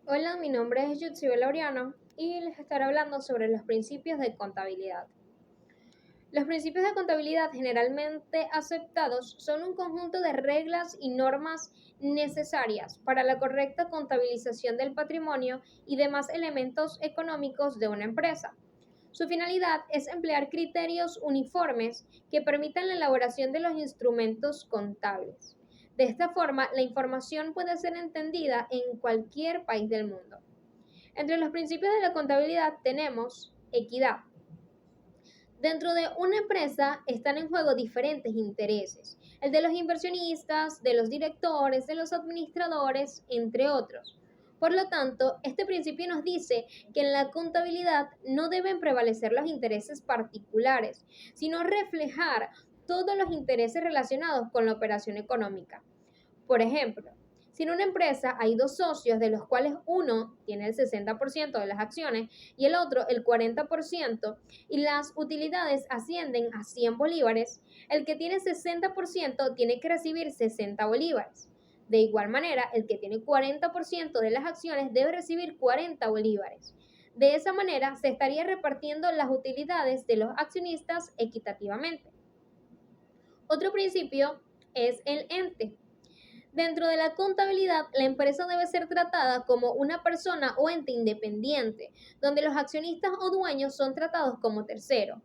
Hola, mi nombre es Yutsibel Laureano y les estaré hablando sobre los principios de contabilidad. Los principios de contabilidad generalmente aceptados son un conjunto de reglas y normas necesarias para la correcta contabilización del patrimonio y demás elementos económicos de una empresa. Su finalidad es emplear criterios uniformes que permitan la elaboración de los instrumentos contables. De esta forma, la información puede ser entendida en cualquier país del mundo. Entre los principios de la contabilidad tenemos equidad. Dentro de una empresa están en juego diferentes intereses, el de los inversionistas, de los directores, de los administradores, entre otros. Por lo tanto, este principio nos dice que en la contabilidad no deben prevalecer los intereses particulares, sino reflejar todos los intereses relacionados con la operación económica. Por ejemplo, si en una empresa hay dos socios, de los cuales uno tiene el 60% de las acciones y el otro el 40%, y las utilidades ascienden a 100 bolívares, el que tiene 60% tiene que recibir 60 bolívares. De igual manera, el que tiene 40% de las acciones debe recibir 40 bolívares. De esa manera, se estaría repartiendo las utilidades de los accionistas equitativamente. Otro principio es el ente. Dentro de la contabilidad, la empresa debe ser tratada como una persona o ente independiente, donde los accionistas o dueños son tratados como terceros.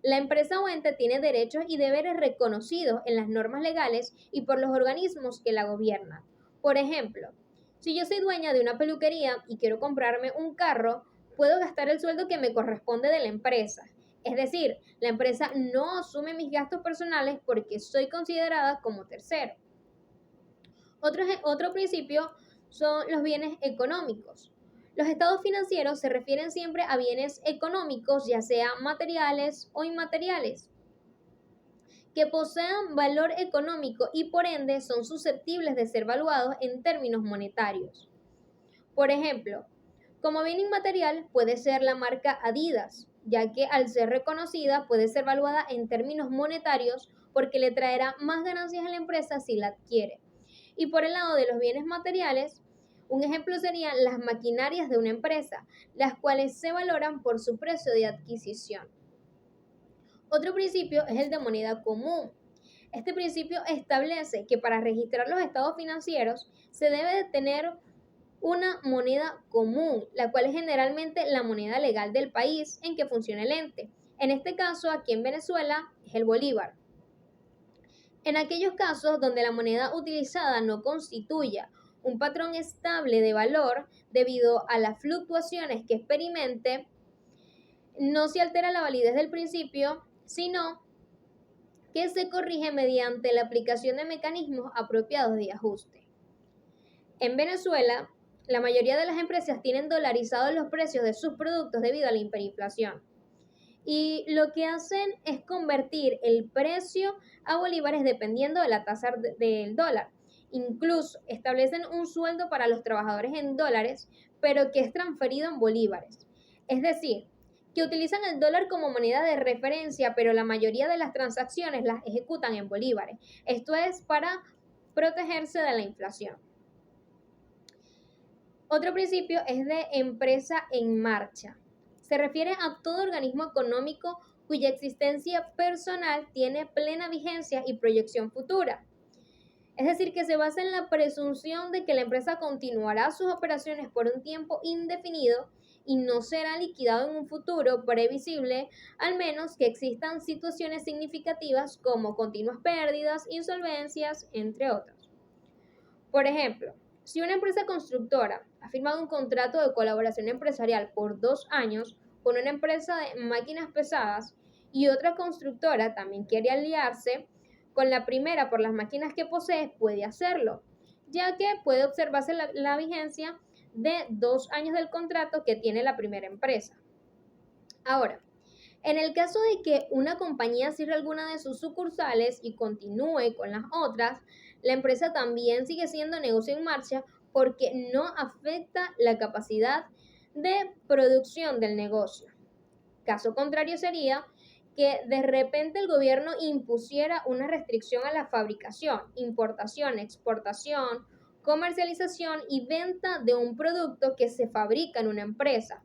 La empresa o ente tiene derechos y deberes reconocidos en las normas legales y por los organismos que la gobiernan. Por ejemplo, si yo soy dueña de una peluquería y quiero comprarme un carro, puedo gastar el sueldo que me corresponde de la empresa. Es decir, la empresa no asume mis gastos personales porque soy considerada como tercero. Otro principio son los bienes económicos. Los estados financieros se refieren siempre a bienes económicos, ya sean materiales o inmateriales, que posean valor económico y por ende son susceptibles de ser valuados en términos monetarios. Por ejemplo, como bien inmaterial puede ser la marca Adidas, ya que al ser reconocida puede ser valuada en términos monetarios porque le traerá más ganancias a la empresa si la adquiere. Y por el lado de los bienes materiales, un ejemplo serían las maquinarias de una empresa, las cuales se valoran por su precio de adquisición. Otro principio es el de moneda común. Este principio establece que para registrar los estados financieros se debe de tener una moneda común, la cual es generalmente la moneda legal del país en que funciona el ente. En este caso, aquí en Venezuela, es el bolívar. En aquellos casos donde la moneda utilizada no constituya un patrón estable de valor debido a las fluctuaciones que experimente, no se altera la validez del principio, sino que se corrige mediante la aplicación de mecanismos apropiados de ajuste. En Venezuela, la mayoría de las empresas tienen dolarizados los precios de sus productos debido a la hiperinflación. Y lo que hacen es convertir el precio a bolívares dependiendo de la tasa del dólar. Incluso establecen un sueldo para los trabajadores en dólares, pero que es transferido en bolívares. Es decir, que utilizan el dólar como moneda de referencia, pero la mayoría de las transacciones las ejecutan en bolívares. Esto es para protegerse de la inflación. Otro principio es de empresa en marcha. Se refiere a todo organismo económico cuya existencia personal tiene plena vigencia y proyección futura. Es decir, que se basa en la presunción de que la empresa continuará sus operaciones por un tiempo indefinido y no será liquidado en un futuro previsible, al menos que existan situaciones significativas como continuas pérdidas, insolvencias, entre otros. Por ejemplo, si una empresa constructora ha firmado un contrato de colaboración empresarial por 2 años con una empresa de máquinas pesadas y otra constructora también quiere aliarse con la primera por las máquinas que posee, puede hacerlo, ya que puede observarse la vigencia de 2 años del contrato que tiene la primera empresa. Ahora, en el caso de que una compañía cierre alguna de sus sucursales y continúe con las otras, la empresa también sigue siendo negocio en marcha porque no afecta la capacidad de producción del negocio. Caso contrario sería que de repente el gobierno impusiera una restricción a la fabricación, importación, exportación, comercialización y venta de un producto que se fabrica en una empresa.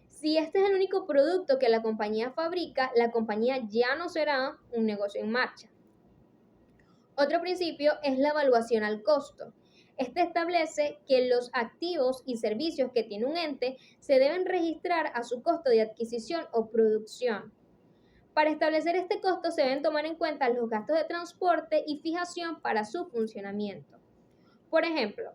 Si este es el único producto que la compañía fabrica, la compañía ya no será un negocio en marcha. Otro principio es la evaluación al costo. Este establece que los activos y servicios que tiene un ente se deben registrar a su costo de adquisición o producción. Para establecer este costo se deben tomar en cuenta los gastos de transporte y fijación para su funcionamiento. Por ejemplo,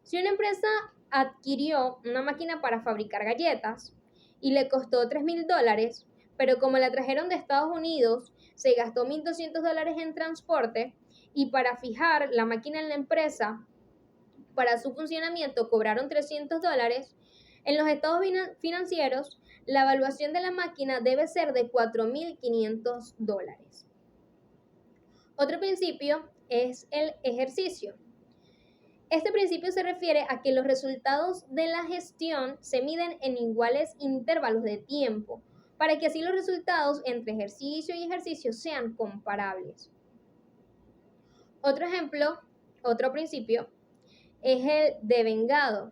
si una empresa adquirió una máquina para fabricar galletas y le costó $3,000, pero como la trajeron de Estados Unidos, se gastó $1,200 en transporte y para fijar la máquina en la empresa, para su funcionamiento cobraron $300, en los estados financieros, la evaluación de la máquina debe ser de $4,500. Otro principio es el ejercicio. Este principio se refiere a que los resultados de la gestión se miden en iguales intervalos de tiempo, para que así los resultados entre ejercicio y ejercicio sean comparables. Otro ejemplo, otro principio, es el devengado,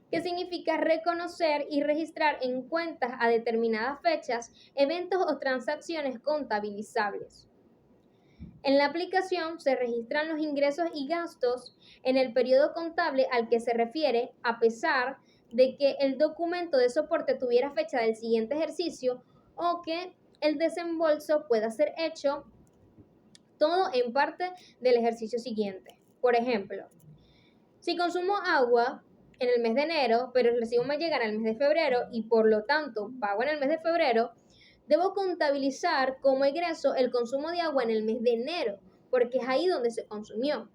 que significa reconocer y registrar en cuentas a determinadas fechas eventos o transacciones contabilizables. En la aplicación se registran los ingresos y gastos en el periodo contable al que se refiere, a pesar de que el documento de soporte tuviera fecha del siguiente ejercicio o que el desembolso pueda ser hecho todo en parte del ejercicio siguiente. Por ejemplo, si consumo agua en el mes de enero, pero el recibo me llega en el mes de febrero y por lo tanto pago en el mes de febrero, debo contabilizar como egreso el consumo de agua en el mes de enero, porque es ahí donde se consumió.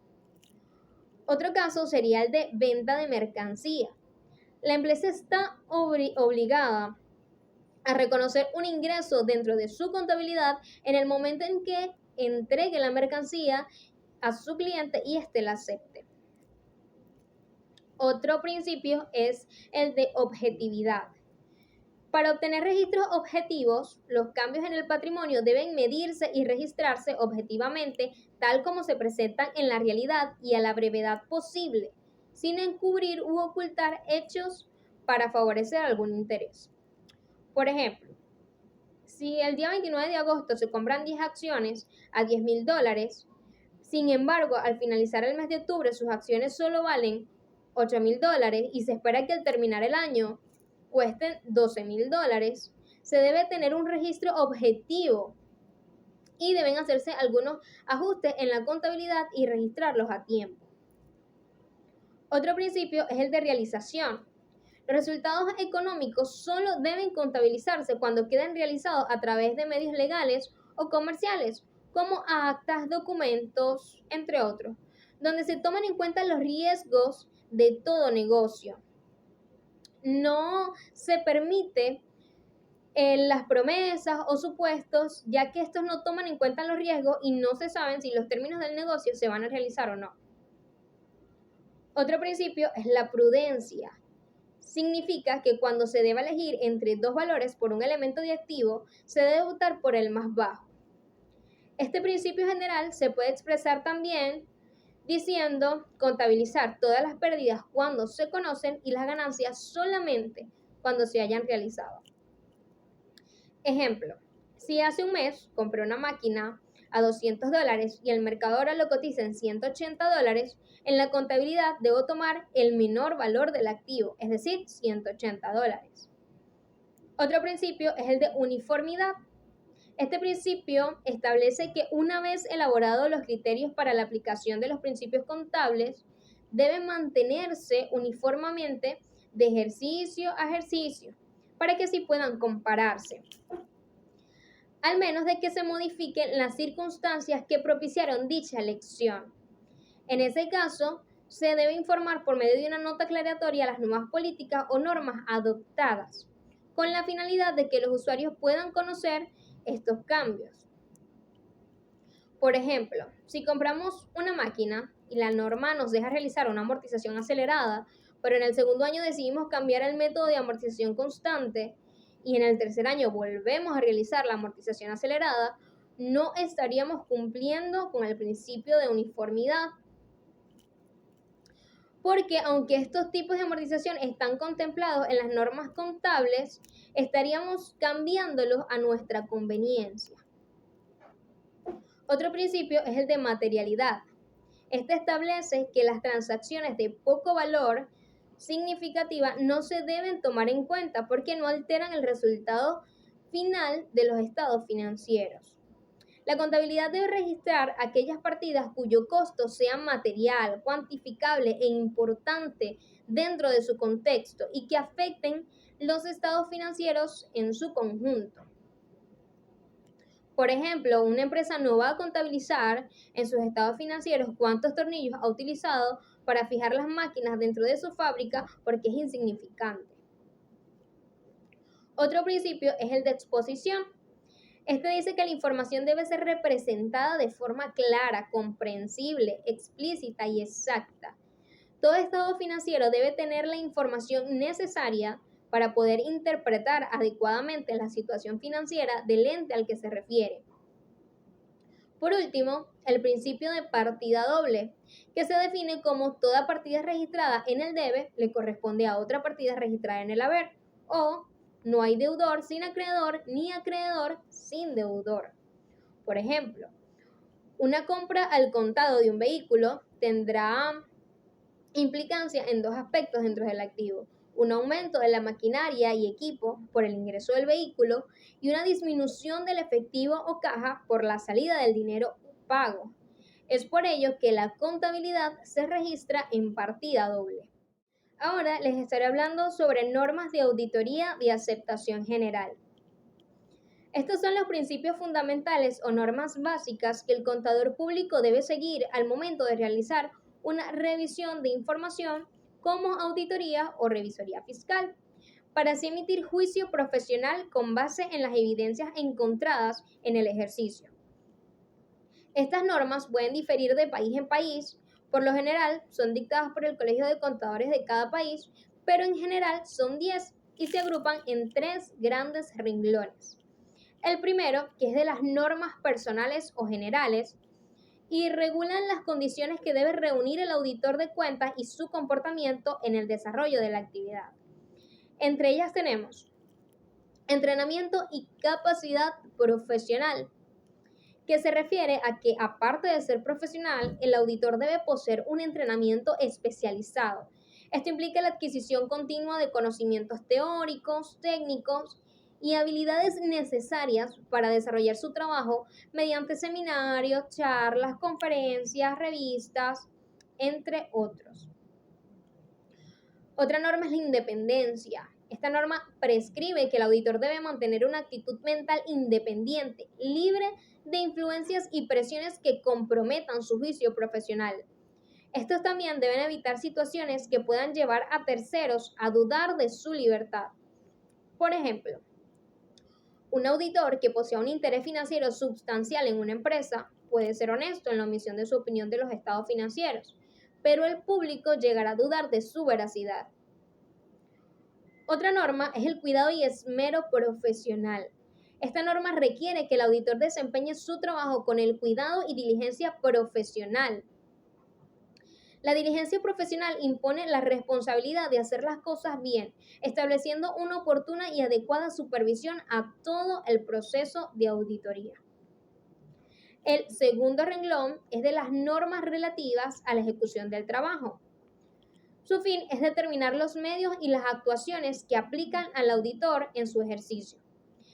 Otro caso sería el de venta de mercancía. La empresa está obligada a reconocer un ingreso dentro de su contabilidad en el momento en que entregue la mercancía a su cliente y éste la acepte. Otro principio es el de objetividad. Para obtener registros objetivos, los cambios en el patrimonio deben medirse y registrarse objetivamente tal como se presentan en la realidad y a la brevedad posible, sin encubrir u ocultar hechos para favorecer algún interés. Por ejemplo, si el día 29 de agosto se compran 10 acciones a $10,000, sin embargo, al finalizar el mes de octubre sus acciones solo valen $8,000 y se espera que al terminar el año cuesten $12,000, se debe tener un registro objetivo y deben hacerse algunos ajustes en la contabilidad y registrarlos a tiempo. Otro principio es el de realización. Los resultados económicos solo deben contabilizarse cuando queden realizados a través de medios legales o comerciales, como actas, documentos, entre otros, donde se toman en cuenta los riesgos de todo negocio. No se permite las promesas o supuestos, ya que estos no toman en cuenta los riesgos y no se saben si los términos del negocio se van a realizar o no. Otro principio es la prudencia. Significa que cuando se deba elegir entre dos valores por un elemento de activo, se debe optar por el más bajo. Este principio general se puede expresar también diciendo contabilizar todas las pérdidas cuando se conocen y las ganancias solamente cuando se hayan realizado. Ejemplo, si hace un mes compré una máquina a $200 y el mercado ahora lo cotiza en $180, en la contabilidad debo tomar el menor valor del activo, es decir, $180. Otro principio es el de uniformidad. Este principio establece que una vez elaborados los criterios para la aplicación de los principios contables, deben mantenerse uniformemente de ejercicio a ejercicio, para que así puedan compararse, al menos de que se modifiquen las circunstancias que propiciaron dicha elección. En ese caso, se debe informar por medio de una nota aclaratoria las nuevas políticas o normas adoptadas, con la finalidad de que los usuarios puedan conocer estos cambios. Por ejemplo, si compramos una máquina y la norma nos deja realizar una amortización acelerada, pero en el segundo año decidimos cambiar el método de amortización constante y en el tercer año volvemos a realizar la amortización acelerada, no estaríamos cumpliendo con el principio de uniformidad. porque aunque estos tipos de amortización están contemplados en las normas contables, estaríamos cambiándolos a nuestra conveniencia. Otro principio es el de materialidad. Este establece que las transacciones de poco valor significativa no se deben tomar en cuenta porque no alteran el resultado final de los estados financieros. La contabilidad debe registrar aquellas partidas cuyo costo sea material, cuantificable e importante dentro de su contexto y que afecten los estados financieros en su conjunto. Por ejemplo, una empresa no va a contabilizar en sus estados financieros cuántos tornillos ha utilizado para fijar las máquinas dentro de su fábrica porque es insignificante. Otro principio es el de exposición. Este dice que la información debe ser representada de forma clara, comprensible, explícita y exacta. Todo estado financiero debe tener la información necesaria para poder interpretar adecuadamente la situación financiera del ente al que se refiere. Por último, el principio de partida doble, que se define como toda partida registrada en el debe le corresponde a otra partida registrada en el haber, o no hay deudor sin acreedor ni acreedor sin deudor. Por ejemplo, una compra al contado de un vehículo tendrá implicancia en dos aspectos dentro del activo: un aumento de la maquinaria y equipo por el ingreso del vehículo y una disminución del efectivo o caja por la salida del dinero pago. Es por ello que la contabilidad se registra en partida doble. Ahora les estaré hablando sobre normas de auditoría de aceptación general. Estos son los principios fundamentales o normas básicas que el contador público debe seguir al momento de realizar una revisión de información como auditoría o revisoría fiscal, para así emitir juicio profesional con base en las evidencias encontradas en el ejercicio. Estas normas pueden diferir de país en país. Por lo general son dictadas por el Colegio de Contadores de cada país, pero en general son 10 y se agrupan en 3 grandes renglones. El primero, que es de las normas personales o generales, y regulan las condiciones que debe reunir el auditor de cuentas y su comportamiento en el desarrollo de la actividad. Entre ellas tenemos entrenamiento y capacidad profesional, que se refiere a que, aparte de ser profesional, el auditor debe poseer un entrenamiento especializado. Esto implica la adquisición continua de conocimientos teóricos, técnicos y habilidades necesarias para desarrollar su trabajo mediante seminarios, charlas, conferencias, revistas, entre otros. Otra norma es la independencia. Esta norma prescribe que el auditor debe mantener una actitud mental independiente, libre de influencias y presiones que comprometan su juicio profesional. Estos también deben evitar situaciones que puedan llevar a terceros a dudar de su libertad. Por ejemplo, un auditor que posea un interés financiero sustancial en una empresa puede ser honesto en la omisión de su opinión de los estados financieros, pero el público llegará a dudar de su veracidad. Otra norma es el cuidado y esmero profesional. Esta norma requiere que el auditor desempeñe su trabajo con el cuidado y diligencia profesional. La diligencia profesional impone la responsabilidad de hacer las cosas bien, estableciendo una oportuna y adecuada supervisión a todo el proceso de auditoría. El segundo renglón es de las normas relativas a la ejecución del trabajo. Su fin es determinar los medios y las actuaciones que aplican al auditor en su ejercicio.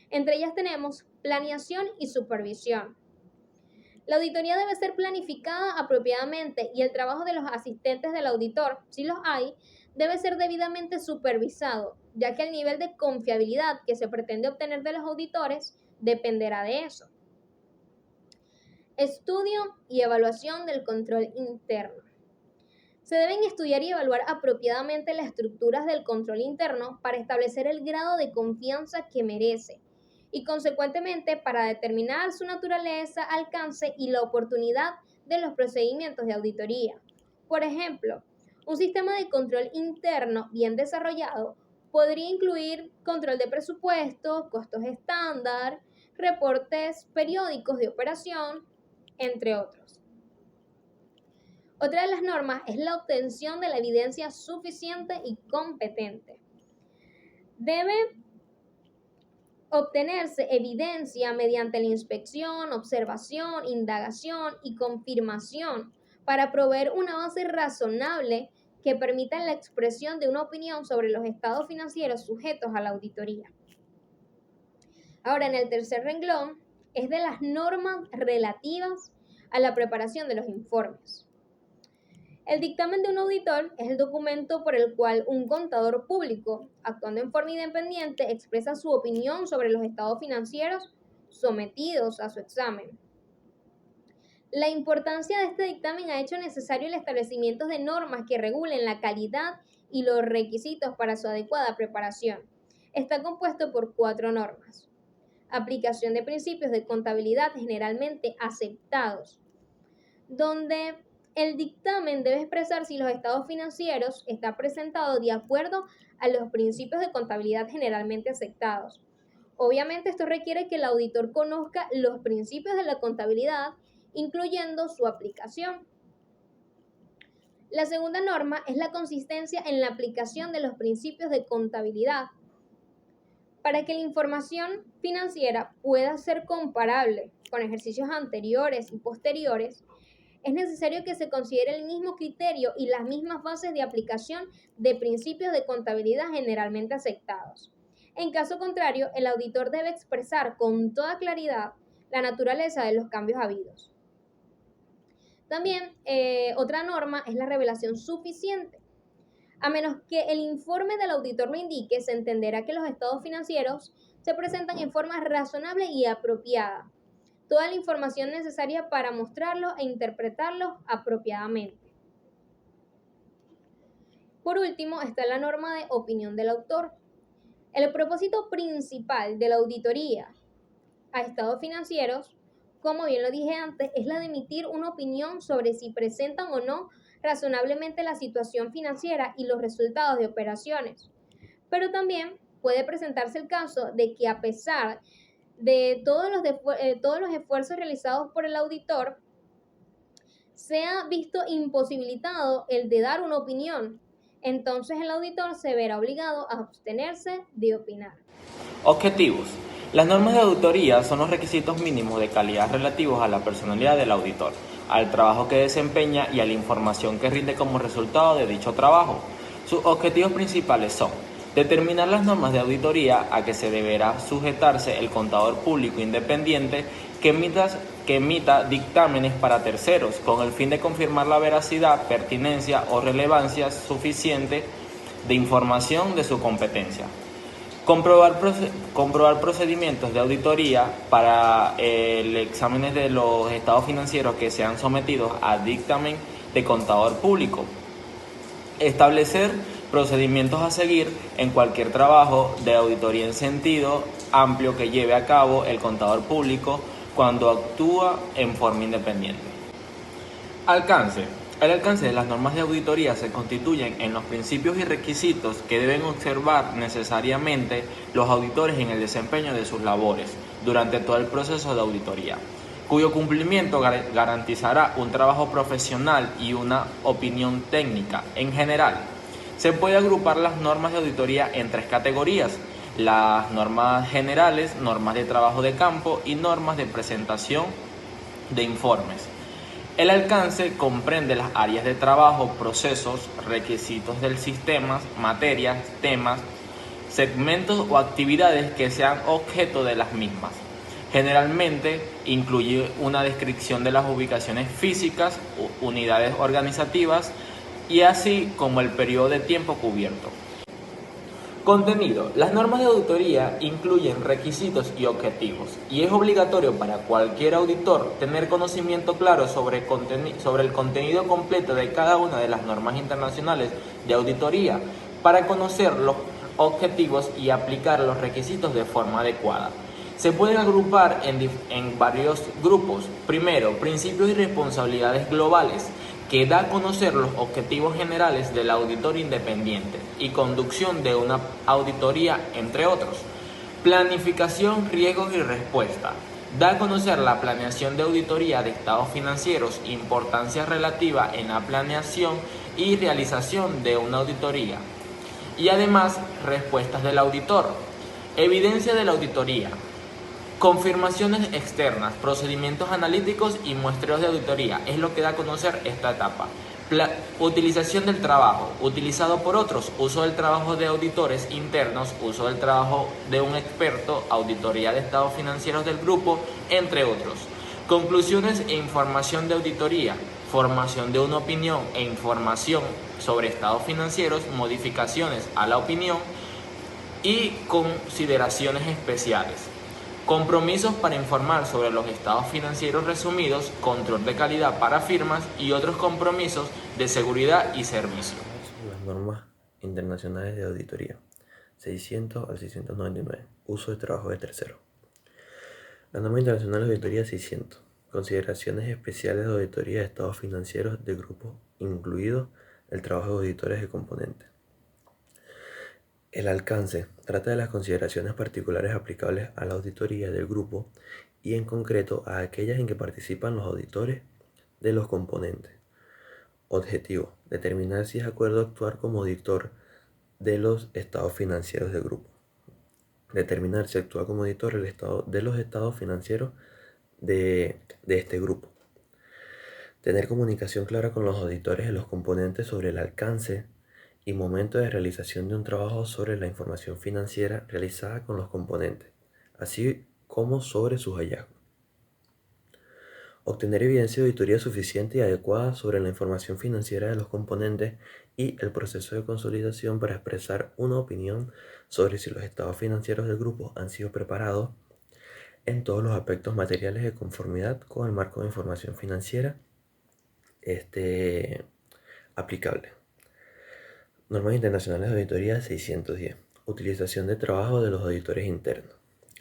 Entre ellas tenemos planeación y supervisión. La auditoría debe ser planificada apropiadamente y el trabajo de los asistentes del auditor, si los hay, debe ser debidamente supervisado, ya que el nivel de confiabilidad que se pretende obtener de los auditores dependerá de eso. Estudio y evaluación del control interno. Se deben estudiar y evaluar apropiadamente las estructuras del control interno para establecer el grado de confianza que merece y, consecuentemente, para determinar su naturaleza, alcance y la oportunidad de los procedimientos de auditoría. Por ejemplo, un sistema de control interno bien desarrollado podría incluir control de presupuesto, costos estándar, reportes periódicos de operación, entre otros. Otra de las normas es la obtención de la evidencia suficiente y competente. Debe obtenerse evidencia mediante la inspección, observación, indagación y confirmación para proveer una base razonable que permita la expresión de una opinión sobre los estados financieros sujetos a la auditoría. Ahora, en el tercer renglón es de las normas relativas a la preparación de los informes. El dictamen de un auditor es el documento por el cual un contador público, actuando en forma independiente, expresa su opinión sobre los estados financieros sometidos a su examen. La importancia de este dictamen ha hecho necesario el establecimiento de normas que regulen la calidad y los requisitos para su adecuada preparación. Está compuesto por 4 normas. Aplicación de principios de contabilidad generalmente aceptados, donde el dictamen debe expresar si los estados financieros están presentados de acuerdo a los principios de contabilidad generalmente aceptados. Obviamente esto requiere que el auditor conozca los principios de la contabilidad, incluyendo su aplicación. La segunda norma es la consistencia en la aplicación de los principios de contabilidad. Para que la información financiera pueda ser comparable con ejercicios anteriores y posteriores, es necesario que se considere el mismo criterio y las mismas bases de aplicación de principios de contabilidad generalmente aceptados. En caso contrario, el auditor debe expresar con toda claridad la naturaleza de los cambios habidos. También, otra norma es la revelación suficiente. A menos que el informe del auditor lo indique, se entenderá que los estados financieros se presentan en forma razonable y apropiada. Toda la información necesaria para mostrarlo e interpretarlo apropiadamente. Por último, está la norma de opinión del autor. El propósito principal de la auditoría a estados financieros, como bien lo dije antes, es la de emitir una opinión sobre si presentan o no razonablemente la situación financiera y los resultados de operaciones. Pero también puede presentarse el caso de que a pesar de todos los esfuerzos realizados por el auditor, se ha visto imposibilitado el de dar una opinión. Entonces el auditor se verá obligado a abstenerse de opinar. Objetivos. Las normas de auditoría son los requisitos mínimos de calidad relativos a la personalidad del auditor, al trabajo que desempeña y a la información que rinde como resultado de dicho trabajo. Sus objetivos principales son: determinar las normas de auditoría a que se deberá sujetarse el contador público independiente que emita dictámenes para terceros, con el fin de confirmar la veracidad, pertinencia o relevancia suficiente de información de su competencia. Comprobar procedimientos de auditoría para el examen de los estados financieros que sean sometidos a dictamen de contador público. Establecer procedimientos a seguir en cualquier trabajo de auditoría en sentido amplio que lleve a cabo el contador público cuando actúa en forma independiente. Alcance. El alcance de las normas de auditoría se constituyen en los principios y requisitos que deben observar necesariamente los auditores en el desempeño de sus labores durante todo el proceso de auditoría, cuyo cumplimiento garantizará un trabajo profesional y una opinión técnica. En general, se puede agrupar las normas de auditoría en 3 categorías: las normas generales, normas de trabajo de campo y normas de presentación de informes. El alcance comprende las áreas de trabajo, procesos, requisitos del sistema, materias, temas, segmentos o actividades que sean objeto de las mismas. Generalmente incluye una descripción de las ubicaciones físicas, unidades organizativas y así como el periodo de tiempo cubierto. Contenido. Las normas de auditoría incluyen requisitos y objetivos, y es obligatorio para cualquier auditor tener conocimiento claro sobre el contenido completo de cada una de las normas internacionales de auditoría para conocer los objetivos y aplicar los requisitos de forma adecuada. Se pueden agrupar en varios grupos. Primero, principios y responsabilidades globales, que da a conocer los objetivos generales del auditor independiente y conducción de una auditoría, entre otros. Planificación, riesgos y respuesta. Da a conocer la planeación de auditoría de estados financieros, importancia relativa en la planeación y realización de una auditoría. Y además, respuestas del auditor. Evidencia de la auditoría. Confirmaciones externas, procedimientos analíticos y muestreos de auditoría. Es lo que da a conocer esta etapa. Utilización del trabajo, utilizado por otros, uso del trabajo de auditores internos, uso del trabajo de un experto, auditoría de estados financieros del grupo, entre otros. Conclusiones e información de auditoría, formación de una opinión e información sobre estados financieros, modificaciones a la opinión y consideraciones especiales. Compromisos para informar sobre los estados financieros resumidos, control de calidad para firmas y otros compromisos de seguridad y servicio. Las normas internacionales de auditoría 600 al 699. Uso de trabajo de tercero. La norma internacional de auditoría 600. Consideraciones especiales de auditoría de estados financieros de grupo, incluido el trabajo de auditores de componentes. El alcance trata de las consideraciones particulares aplicables a la auditoría del grupo y en concreto a aquellas en que participan los auditores de los componentes. Objetivo: determinar si es acuerdo actuar como auditor de los estados financieros del grupo. Determinar si actúa como auditor de los estados financieros de este grupo. Tener comunicación clara con los auditores de los componentes sobre el alcance y momento de realización de un trabajo sobre la información financiera realizada con los componentes, así como sobre sus hallazgos. Obtener evidencia de auditoría suficiente y adecuada sobre la información financiera de los componentes y el proceso de consolidación para expresar una opinión sobre si los estados financieros del grupo han sido preparados en todos los aspectos materiales de conformidad con el marco de información financiera aplicable. Normas internacionales de auditoría 610. Utilización de trabajo de los auditores internos.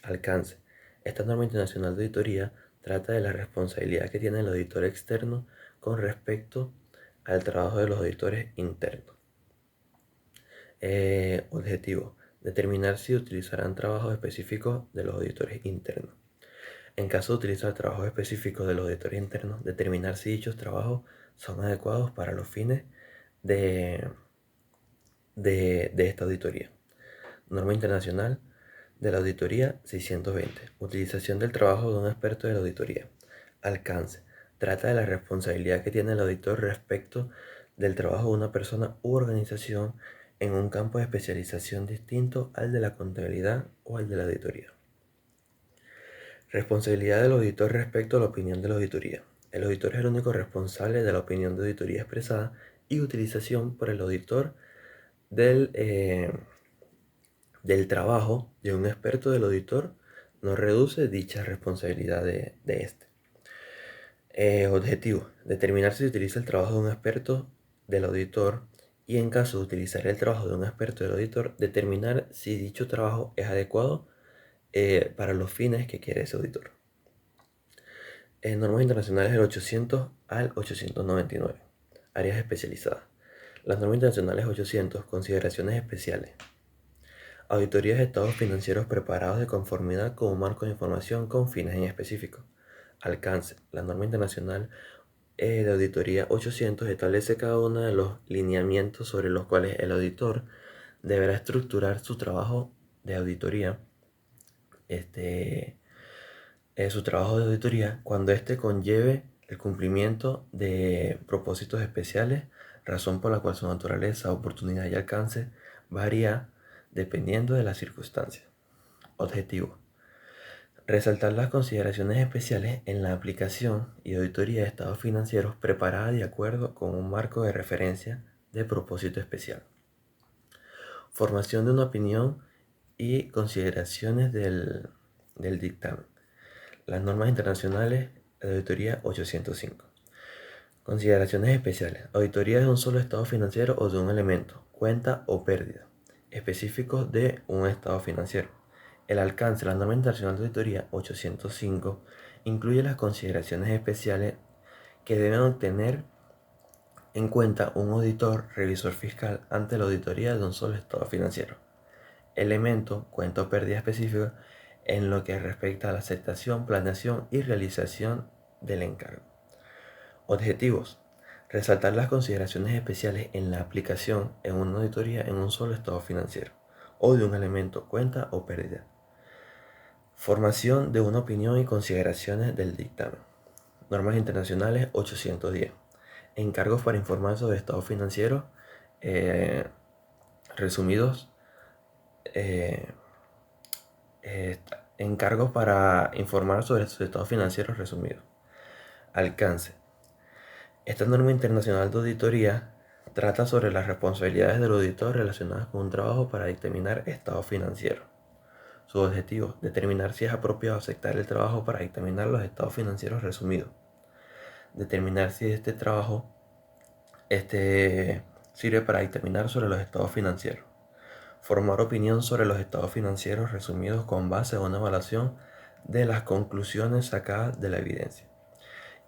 Alcance. Esta norma internacional de auditoría trata de la responsabilidad que tiene el auditor externo con respecto al trabajo de los auditores internos. Objetivo: determinar si utilizarán trabajos específicos de los auditores internos. En caso de utilizar trabajos específicos de los auditores internos, determinar si dichos trabajos son adecuados para los fines de esta auditoría. Norma internacional de la auditoría 620. Utilización del trabajo de un experto de la auditoría. Alcance. Trata de la responsabilidad que tiene el auditor respecto del trabajo de una persona u organización en un campo de especialización distinto al de la contabilidad o al de la auditoría. Responsabilidad del auditor respecto a la opinión de la auditoría. El auditor es el único responsable de la opinión de auditoría expresada y utilización por el auditor del trabajo de un experto del auditor no reduce dicha responsabilidad de este. Objetivo: determinar si se utiliza el trabajo de un experto del auditor y en caso de utilizar el trabajo de un experto del auditor, determinar si dicho trabajo es adecuado para los fines que quiere ese auditor. Normas internacionales del 800 al 899. Áreas especializadas. Las normas internacionales 800, consideraciones especiales. Auditorías de estados financieros preparados de conformidad como marco de información con fines en específico. Alcance. La norma internacional de auditoría 800 establece cada uno de los lineamientos sobre los cuales el auditor deberá estructurar su trabajo de auditoría. Su trabajo de auditoría cuando éste conlleve el cumplimiento de propósitos especiales, razón por la cual su naturaleza, oportunidad y alcance varía dependiendo de las circunstancias. Objetivo: resaltar las consideraciones especiales en la aplicación y auditoría de estados financieros preparada de acuerdo con un marco de referencia de propósito especial. Formación de una opinión y consideraciones del dictamen. Las normas internacionales de auditoría 805. Consideraciones especiales. Auditoría de un solo estado financiero o de un elemento, cuenta o pérdida, específicos de un estado financiero. El alcance de la norma internacional de auditoría 805 incluye las consideraciones especiales que deben obtener en cuenta un auditor revisor fiscal ante la auditoría de un solo estado financiero. Elemento, cuenta o pérdida específica, en lo que respecta a la aceptación, planeación y realización del encargo. Objetivos. Resaltar las consideraciones especiales en la aplicación en una auditoría en un solo estado financiero o de un elemento, cuenta o pérdida. Formación de una opinión y consideraciones del dictamen. Normas internacionales 810. Encargos para informar sobre estados financieros resumidos. Encargos para informar sobre sus estados financieros resumidos. Alcance. Esta norma internacional de auditoría trata sobre las responsabilidades del auditor relacionadas con un trabajo para dictaminar estados financieros. Su objetivo, determinar si es apropiado aceptar el trabajo para dictaminar los estados financieros resumidos. Determinar si este trabajo sirve para dictaminar sobre los estados financieros. Formar opinión sobre los estados financieros resumidos con base a una evaluación de las conclusiones sacadas de la evidencia.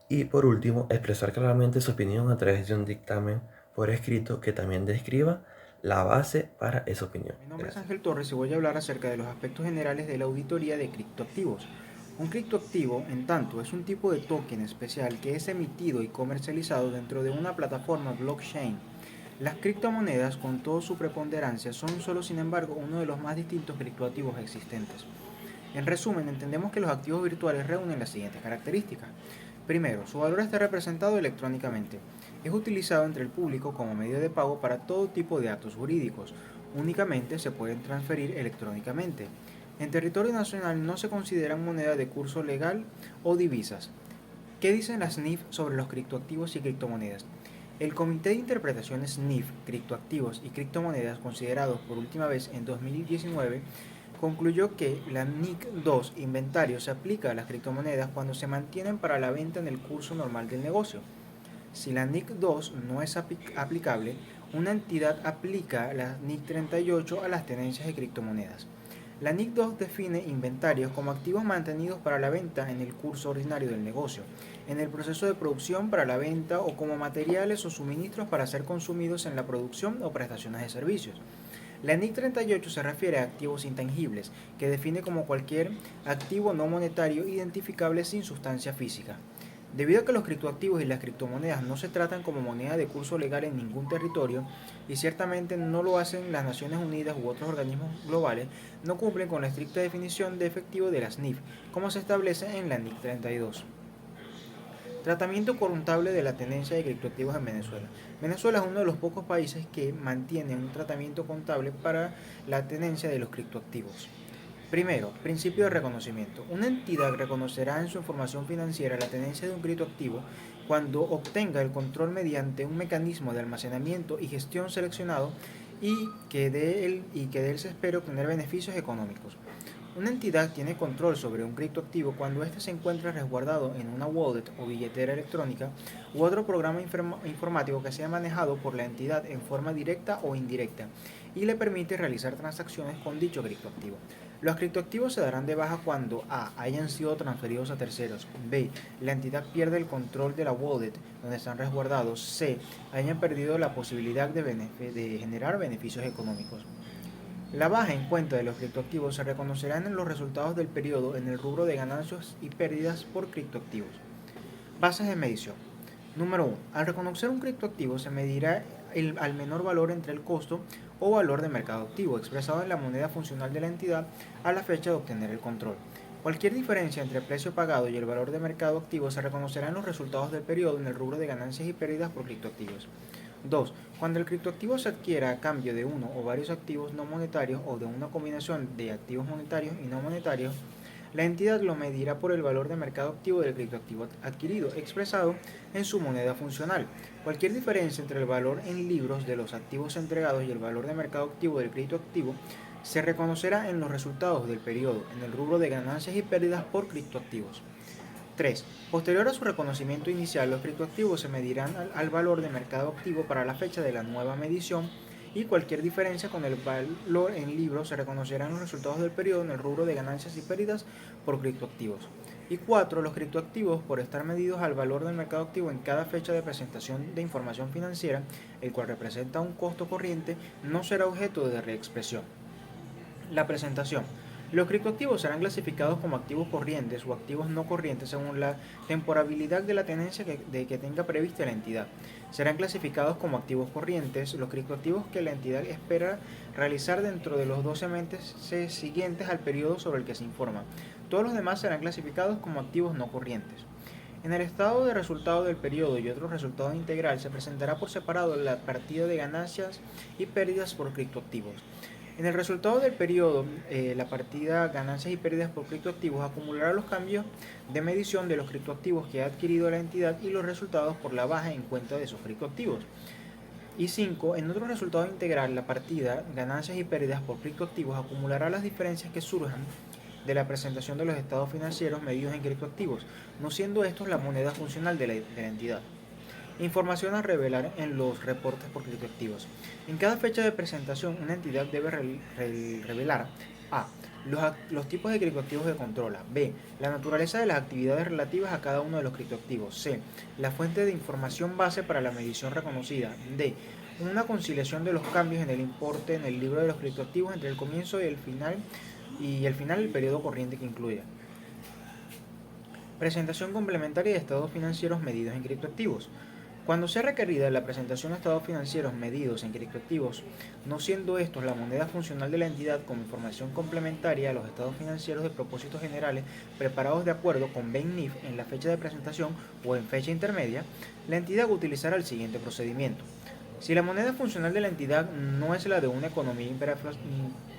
Y por último, expresar claramente su opinión a través de un dictamen por escrito que también describa la base para esa opinión. Mi nombre es Ángel Torres y voy a hablar acerca de los aspectos generales de la auditoría de criptoactivos. Un criptoactivo, en tanto, es un tipo de token especial que es emitido y comercializado dentro de una plataforma blockchain. Las criptomonedas, con toda su preponderancia, son solo, sin embargo, uno de los más distintos criptoactivos existentes. En resumen, entendemos que los activos virtuales reúnen las siguientes características. Primero, su valor está representado electrónicamente. Es utilizado entre el público como medio de pago para todo tipo de actos jurídicos. Únicamente se pueden transferir electrónicamente. En territorio nacional no se consideran moneda de curso legal o divisas. ¿Qué dicen las NIF sobre los criptoactivos y criptomonedas? El Comité de Interpretaciones NIF, Criptoactivos y Criptomonedas, considerados por última vez en 2019, concluyó que la NIC 2 inventario se aplica a las criptomonedas cuando se mantienen para la venta en el curso normal del negocio. Si la NIC 2 no es aplicable, una entidad aplica la NIC 38 a las tenencias de criptomonedas. La NIC 2 define inventarios como activos mantenidos para la venta en el curso ordinario del negocio, en el proceso de producción para la venta o como materiales o suministros para ser consumidos en la producción o prestaciones de servicios. La NIC 38 se refiere a activos intangibles, que define como cualquier activo no monetario identificable sin sustancia física. Debido a que los criptoactivos y las criptomonedas no se tratan como moneda de curso legal en ningún territorio, y ciertamente no lo hacen las Naciones Unidas u otros organismos globales, no cumplen con la estricta definición de efectivo de las NIF, como se establece en la NIC 32. Tratamiento contable de la tenencia de criptoactivos en Venezuela. Venezuela es uno de los pocos países que mantiene un tratamiento contable para la tenencia de los criptoactivos. Primero, principio de reconocimiento. Una entidad reconocerá en su información financiera la tenencia de un criptoactivo cuando obtenga el control mediante un mecanismo de almacenamiento y gestión seleccionado y que de él se espera obtener beneficios económicos. Una entidad tiene control sobre un criptoactivo cuando éste se encuentra resguardado en una wallet o billetera electrónica u otro programa informático que sea manejado por la entidad en forma directa o indirecta y le permite realizar transacciones con dicho criptoactivo. Los criptoactivos se darán de baja cuando a. hayan sido transferidos a terceros, b. la entidad pierde el control de la wallet donde están resguardados, c. hayan perdido la posibilidad de generar beneficios económicos. La baja en cuenta de los criptoactivos se reconocerá en los resultados del periodo en el rubro de ganancias y pérdidas por criptoactivos. Bases de medición. Número 1. Al reconocer un criptoactivo se medirá al menor valor entre el costo o valor de mercado activo expresado en la moneda funcional de la entidad a la fecha de obtener el control. Cualquier diferencia entre el precio pagado y el valor de mercado activo se reconocerá en los resultados del periodo en el rubro de ganancias y pérdidas por criptoactivos. 2. Cuando el criptoactivo se adquiera a cambio de uno o varios activos no monetarios o de una combinación de activos monetarios y no monetarios, la entidad lo medirá por el valor de mercado activo del criptoactivo adquirido, expresado en su moneda funcional. Cualquier diferencia entre el valor en libros de los activos entregados y el valor de mercado activo del criptoactivo se reconocerá en los resultados del periodo en el rubro de ganancias y pérdidas por criptoactivos. 3. Posterior a su reconocimiento inicial, los criptoactivos se medirán al valor de mercado activo para la fecha de la nueva medición y cualquier diferencia con el valor en libros se reconocerán los resultados del periodo en el rubro de ganancias y pérdidas por criptoactivos. Y 4. Los criptoactivos, por estar medidos al valor del mercado activo en cada fecha de presentación de información financiera, el cual representa un costo corriente, no será objeto de reexpresión. La presentación. Los criptoactivos serán clasificados como activos corrientes o activos no corrientes según la temporalidad de la tenencia que tenga prevista la entidad. Serán clasificados como activos corrientes los criptoactivos que la entidad espera realizar dentro de los 12 meses siguientes al periodo sobre el que se informa. Todos los demás serán clasificados como activos no corrientes. En el estado de resultado del periodo y otro resultado integral se presentará por separado la partida de ganancias y pérdidas por criptoactivos. En el resultado del periodo, la partida ganancias y pérdidas por criptoactivos acumulará los cambios de medición de los criptoactivos que ha adquirido la entidad y los resultados por la baja en cuenta de esos criptoactivos. Y 5. En otro resultado integral, la partida ganancias y pérdidas por criptoactivos acumulará las diferencias que surjan de la presentación de los estados financieros medidos en criptoactivos, no siendo estos la moneda funcional de la entidad. Información a revelar en los reportes por criptoactivos. En cada fecha de presentación, una entidad debe revelar a. Los tipos de criptoactivos que controla. B. La naturaleza de las actividades relativas a cada uno de los criptoactivos. C. La fuente de información base para la medición reconocida. D. Una conciliación de los cambios en el importe en el libro de los criptoactivos entre el comienzo y el final del periodo corriente que incluya. Presentación complementaria de estados financieros medidos en criptoactivos. Cuando sea requerida la presentación de estados financieros medidos en criptoactivos, no siendo estos la moneda funcional de la entidad como información complementaria a los estados financieros de propósitos generales preparados de acuerdo con BENIF en la fecha de presentación o en fecha intermedia, la entidad utilizará el siguiente procedimiento. Si la moneda funcional de la entidad no es la de una economía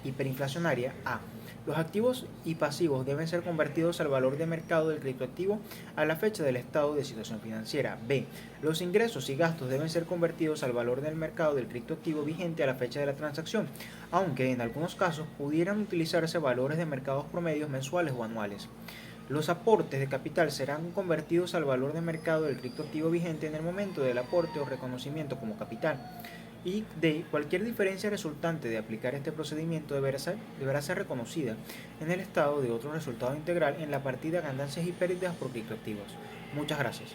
hiperinflacionaria, A. Los activos y pasivos deben ser convertidos al valor de mercado del criptoactivo a la fecha del estado de situación financiera. B. Los ingresos y gastos deben ser convertidos al valor del mercado del criptoactivo vigente a la fecha de la transacción, aunque en algunos casos pudieran utilizarse valores de mercados promedios mensuales o anuales. Los aportes de capital serán convertidos al valor de mercado del criptoactivo vigente en el momento del aporte o reconocimiento como capital. Y D. Cualquier diferencia resultante de aplicar este procedimiento deberá ser reconocida en el estado de otro resultado integral en la partida ganancias y pérdidas por criptoactivos. Muchas gracias.